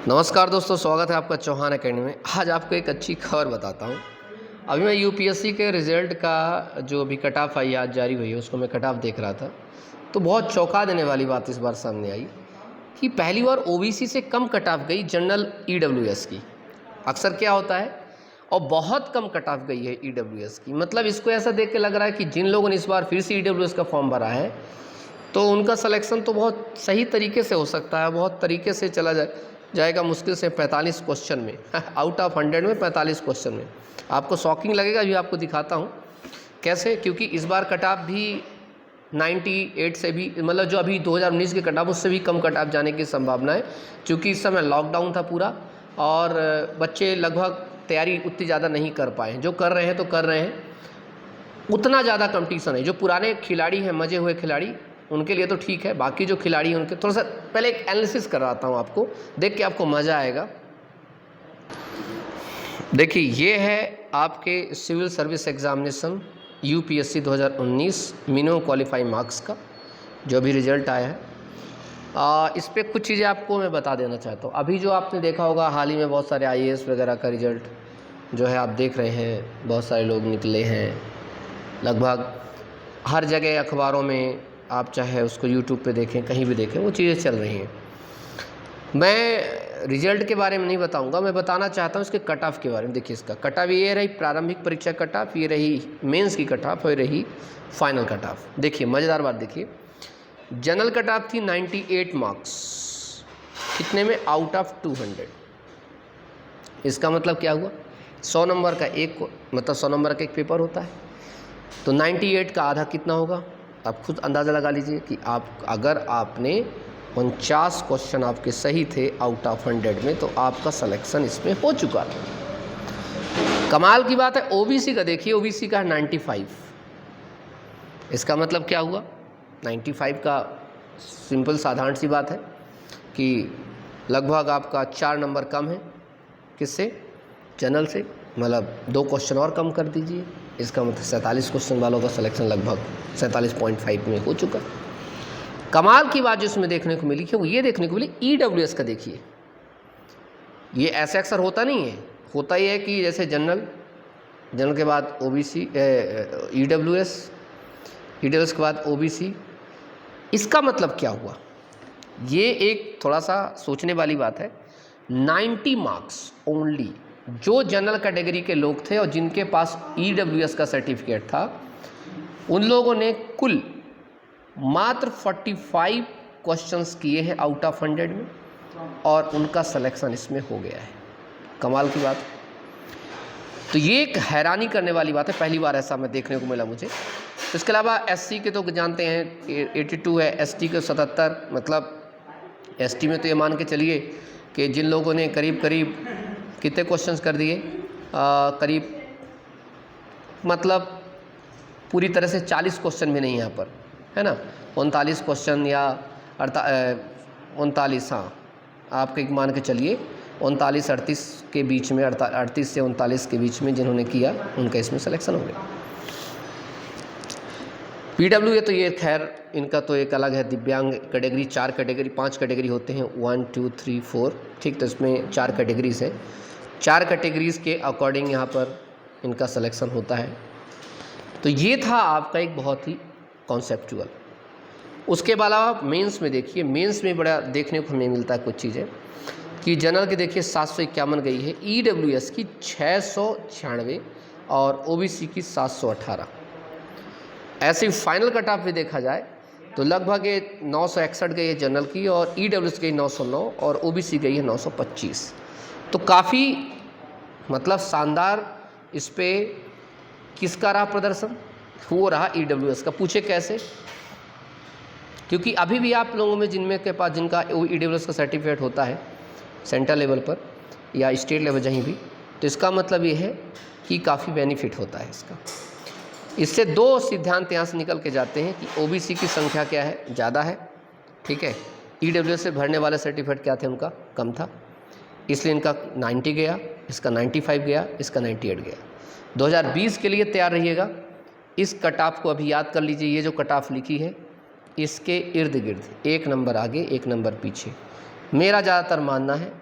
नमस्कार दोस्तों, स्वागत है आपका चौहान एकेडमी में। आज आपको एक अच्छी खबर बताता हूँ। अभी मैं यूपीएससी के रिज़ल्ट का जो अभी कट ऑफ आई आज जारी हुई है उसको मैं कट ऑफ देख रहा था, तो बहुत चौंका देने वाली बात इस बार सामने आई कि पहली बार ओबीसी से कम कट ऑफ गई जनरल ईडब्ल्यूएस की। अक्सर क्या होता है, और बहुत कम कट ऑफ गई है ईडब्ल्यूएस की। मतलब इसको ऐसा देख के लग रहा है कि जिन लोगों ने इस बार फिर से ईडब्ल्यूएस का फॉर्म भरा है तो उनका सिलेक्शन तो बहुत सही तरीके से हो सकता है, बहुत तरीके से चला जाएगा मुश्किल से 45 क्वेश्चन में आउट ऑफ 100 में 45 क्वेश्चन में। आपको शॉकिंग लगेगा, अभी आपको दिखाता हूँ कैसे। क्योंकि इस बार कट ऑफ भी 98 से भी, मतलब जो अभी 2019 के कट ऑफ उससे भी कम कट ऑफ जाने की संभावना है। क्योंकि इस समय लॉकडाउन था पूरा और बच्चे लगभग तैयारी उतनी ज़्यादा नहीं कर पाए। जो कर रहे हैं तो कर रहे हैं, उतना ज़्यादा कंपटीशन है। जो पुराने खिलाड़ी हैं, मजे हुए खिलाड़ी, उनके लिए तो ठीक है। बाकी जो खिलाड़ी हैं उनके थोड़ा सा पहले एक एनालिसिस कराता हूँ आपको, देख के आपको मज़ा आएगा। देखिए, ये है आपके civil service examination UPSC 2019 minimum qualifying marks का जो अभी रिजल्ट आया है। इस पर कुछ चीज़ें आपको मैं बता देना चाहता हूँ। अभी जो आपने देखा होगा हाल ही में बहुत सारे आईएएस वगैरह का रिजल्ट जो है आप देख रहे हैं, बहुत सारे लोग निकले हैं। लगभग हर जगह अखबारों में, आप चाहे उसको यूट्यूब पे देखें, कहीं भी देखें, वो चीज़ें चल रही हैं। मैं रिजल्ट के बारे में नहीं बताऊंगा, मैं बताना चाहता हूँ इसके कट ऑफ के बारे में। देखिए, इसका कट ऑफ ये रही प्रारंभिक परीक्षा कट ऑफ, ये रही मेंस की कट ऑफ, और रही फाइनल कट ऑफ। देखिए मज़ेदार बात, देखिए जनरल कट ऑफ थी 98 मार्क्स, कितने में, आउट ऑफ 200। इसका मतलब क्या हुआ, 100 नंबर का एक, मतलब 100 नंबर का एक पेपर होता है, तो 98 का आधा कितना होगा। आप खुद अंदाज़ा लगा लीजिए कि आप अगर आपने 49 क्वेश्चन आपके सही थे आउट ऑफ 100 में, तो आपका सिलेक्शन इसमें हो चुका था। कमाल की बात है ओबीसी का, देखिए ओबीसी का है 95। इसका मतलब क्या हुआ, 95 का सिंपल साधारण सी बात है कि लगभग आपका 4 नंबर कम है किससे, जनरल से। मतलब 2 क्वेश्चन और कम कर दीजिए, इसका मतलब 47 क्वेश्चन वालों का सिलेक्शन लगभग 47.5 में हो चुका। कमाल की बात जो इसमें देखने को मिली कि वो ये देखने को मिली ईडब्ल्यूएस का। देखिए, ये ऐसे अक्सर होता नहीं है, होता ही है कि जैसे जनरल के बाद ओबीसी, ईडब्ल्यूएस के बाद ओबीसी। इसका मतलब क्या हुआ, ये एक थोड़ा सा सोचने वाली बात है। 90 मार्क्स ओनली जो जनरल कैटेगरी के लोग थे और जिनके पास ईडब्ल्यूएस का सर्टिफिकेट था, उन लोगों ने कुल मात्र 45 क्वेश्चंस किए हैं आउट ऑफ 100 में, और उनका सिलेक्शन इसमें हो गया है। कमाल की बात। तो ये एक हैरानी करने वाली बात है, पहली बार ऐसा मैं देखने को मिला मुझे। इसके अलावा एससी के तो जानते हैं 82 है, एसटी के 77। मतलब एसटी में तो ये मान के चलिए कि जिन लोगों ने करीब करीब कितने क्वेश्चंस कर दिए, करीब मतलब पूरी तरह से 40 क्वेश्चन भी नहीं यहाँ पर, है ना, 39 क्वेश्चन या 39, हाँ आप एक मान के चलिए 39-38 के बीच में, 38 से 39 के बीच में जिन्होंने किया उनका इसमें सिलेक्शन हो गया। पीडब्ल्यू तो ये खैर इनका तो एक अलग है, दिव्यांग कैटेगरी। 4 कैटेगरी 5 कैटेगरी होते हैं, 1 2 3 4, ठीक। तो इसमें 4 कैटेगरीज हैं, 4 कैटेगरीज़ के अकॉर्डिंग यहाँ पर इनका सिलेक्शन होता है। तो ये था आपका एक बहुत ही कॉन्सेप्चुअल। उसके अलावा मेंस में देखिए, मेंस में बड़ा देखने को हमें मिलता है कुछ चीज़ें कि जनरल की देखिए 751 गई है, ईडब्ल्यूएस की 696 और ओबीसी की 718। ऐसे फाइनल कट ऑफ भी देखा जाए तो लगभग ये 961 गई है जनरल की, और ईडब्ल्यूएस गई 909 और ओबीसी गई है 925। तो काफ़ी मतलब शानदार इस पे किसका रहा प्रदर्शन, वो रहा ईडब्ल्यूएस का। पूछे कैसे, क्योंकि अभी भी आप लोगों में जिनमें के पास जिनका ईडब्ल्यूएस का सर्टिफिकेट होता है सेंट्रल लेवल पर या स्टेट लेवल जहीं भी, तो इसका मतलब ये है कि काफ़ी बेनिफिट होता है इसका। इससे 2 सिद्धांत यहाँ से निकल के जाते हैं कि ओबीसी की संख्या क्या है, ज़्यादा है, ठीक है। ईडब्ल्यूएस से भरने वाले सर्टिफिकेट क्या थे, उनका कम था, इसलिए इनका 90 गया, इसका 95 गया, इसका 98 गया। 2020 के लिए तैयार रहिएगा। इस कट ऑफ को अभी याद कर लीजिए, ये जो कट ऑफ लिखी है इसके इर्द गिर्द 1 नंबर आगे 1 नंबर पीछे मेरा ज़्यादातर मानना है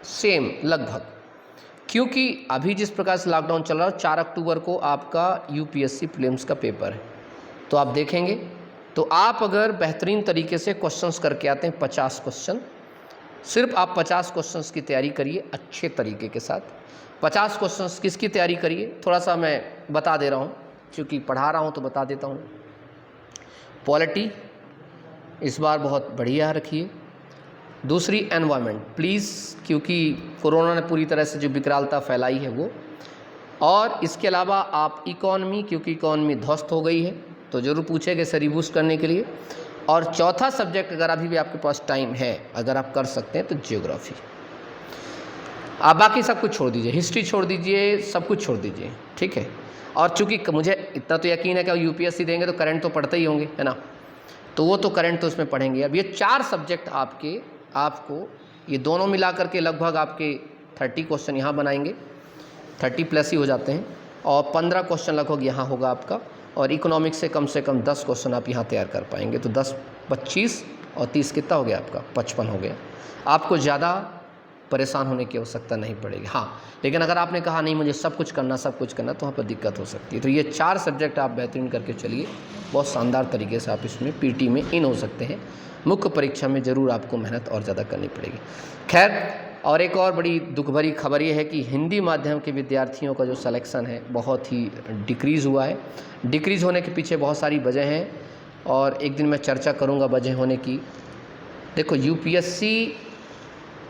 सेम लगभग, क्योंकि अभी जिस प्रकार से लॉकडाउन चल रहा है 4 अक्टूबर को आपका यूपीएससी प्रीलिम्स का पेपर है, तो आप देखेंगे तो आप अगर बेहतरीन तरीके से क्वेश्चंस करके आते हैं 50 क्वेश्चन, सिर्फ आप 50 क्वेश्चंस की तैयारी करिए अच्छे तरीके के साथ। 50 क्वेश्चंस किसकी तैयारी करिए, थोड़ा सा मैं बता दे रहा हूँ क्योंकि पढ़ा रहा हूँ तो बता देता हूँ। पॉलिटी इस बार बहुत बढ़िया रखिए। दूसरी एनवायरनमेंट प्लीज़, क्योंकि कोरोना ने पूरी तरह से जो विकरालता फैलाई है वो, और इसके अलावा आप इकॉनमी, क्योंकि इकॉनमी ध्वस्त हो गई है तो ज़रूर पूछेंगे इसे रिबूस्ट करने के लिए। और चौथा सब्जेक्ट अगर अभी भी आपके पास टाइम है, अगर आप कर सकते हैं तो जियोग्राफी। आप बाकी सब कुछ छोड़ दीजिए, हिस्ट्री छोड़ दीजिए, सब कुछ छोड़ दीजिए, ठीक है। और चूँकि मुझे इतना तो यकीन है कि यूपीएससी देंगे तो करंट तो पढ़ते ही होंगे, है ना, तो वो तो करंट तो उसमें पढ़ेंगे। अब ये 4 सब्जेक्ट आपको ये दोनों मिला करके लगभग आपके 30 क्वेश्चन यहाँ बनाएंगे, 30 प्लस ही हो जाते हैं, और 15 क्वेश्चन लगभग यहाँ होगा आपका, और इकोनॉमिक्स से कम 10 क्वेश्चन आप यहाँ तैयार कर पाएंगे। तो 10, 25 और 30 कितना हो गया आपका, 55 हो गया। आपको ज़्यादा परेशान होने की आवश्यकता नहीं पड़ेगी। हाँ, लेकिन अगर आपने कहा नहीं मुझे सब कुछ करना तो वहाँ पर दिक्कत हो सकती है। तो ये 4 सब्जेक्ट आप बेहतरीन करके चलिए, बहुत शानदार तरीके से आप इसमें पीटी में इन हो सकते हैं। मुख्य परीक्षा में ज़रूर आपको मेहनत और ज़्यादा करनी पड़ेगी। खैर, और एक और बड़ी दुख भरी खबर ये है कि हिंदी माध्यम के विद्यार्थियों का जो सिलेक्शन है बहुत ही डिक्रीज़ हुआ है। डिक्रीज़ होने के पीछे बहुत सारी वजह हैं, और एक दिन मैं चर्चा करूँगा वजह होने की। देखो, यूपीएससी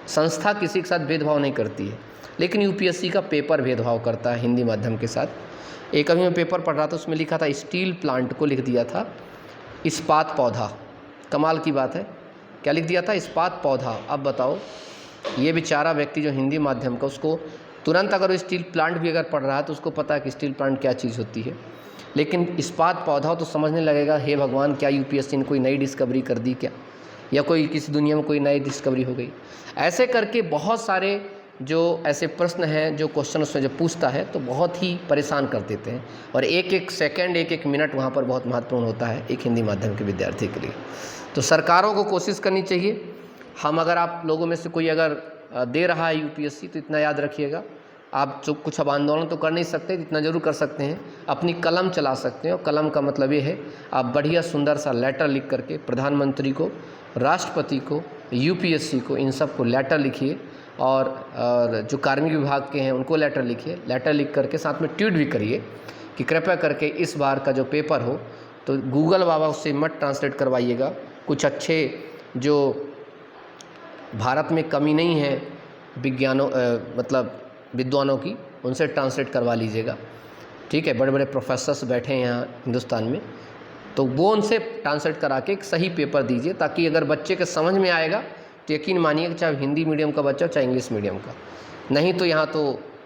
संस्था किसी के साथ भेदभाव नहीं करती है, लेकिन यूपीएससी का पेपर भेदभाव करता है हिंदी माध्यम के साथ। एक अभी मैं पेपर पढ़ रहा था, उसमें लिखा था स्टील प्लांट को लिख दिया था इस्पात पौधा। कमाल की बात है, क्या लिख दिया था, इस्पात पौधा। अब बताओ, ये बेचारा व्यक्ति जो हिंदी माध्यम का, उसको तुरंत अगर वो स्टील प्लांट भी अगर पढ़ रहा है तो उसको पता है कि स्टील प्लांट क्या चीज़ होती है, लेकिन इस्पात पौधा तो समझने लगेगा हे भगवान, क्या यूपीएससी ने कोई नई डिस्कवरी कर दी क्या, या कोई किसी दुनिया में कोई नई डिस्कवरी हो गई। ऐसे करके बहुत सारे जो ऐसे प्रश्न हैं, जो क्वेश्चन उसमें जब पूछता है तो बहुत ही परेशान कर देते हैं, और एक एक सेकंड, एक एक मिनट वहाँ पर बहुत महत्वपूर्ण होता है एक हिंदी माध्यम के विद्यार्थी के लिए। तो सरकारों को कोशिश करनी चाहिए, हम अगर आप लोगों में से कोई अगर दे रहा है यूपीएससी तो इतना याद रखिएगा, आप जो कुछ अब आंदोलन तो कर नहीं सकते, इतना ज़रूर कर सकते हैं, अपनी कलम चला सकते हैं। और कलम का मतलब ये है, आप बढ़िया सुंदर सा लेटर लिख करके प्रधानमंत्री को, राष्ट्रपति को, यूपीएससी को, इन सब को लेटर लिखिए, और जो कार्मिक विभाग के हैं उनको लेटर लिखिए। लेटर लिख करके साथ में ट्वीट भी करिए कि कृपया करके इस बार का जो पेपर हो तो गूगल बाबा उससे मत ट्रांसलेट करवाइएगा, कुछ अच्छे जो भारत में कमी नहीं है मतलब विद्वानों की, उनसे ट्रांसलेट करवा लीजिएगा, ठीक है। बड़े बड़े प्रोफेसर्स बैठे हैं यहाँ हिंदुस्तान में, तो वो उनसे ट्रांसलेट करा के एक सही पेपर दीजिए, ताकि अगर बच्चे के समझ में आएगा तो यकीन मानिए कि चाहे हिंदी मीडियम का बच्चा चाहे इंग्लिश मीडियम का, नहीं तो यहाँ तो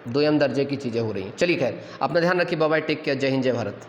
2m दर्जे की चीज़ें हो रही हैं। चलिए खैर, अपना ध्यान रखिए, बाय बाय, टेक केयर, जय हिंद, जय भारत।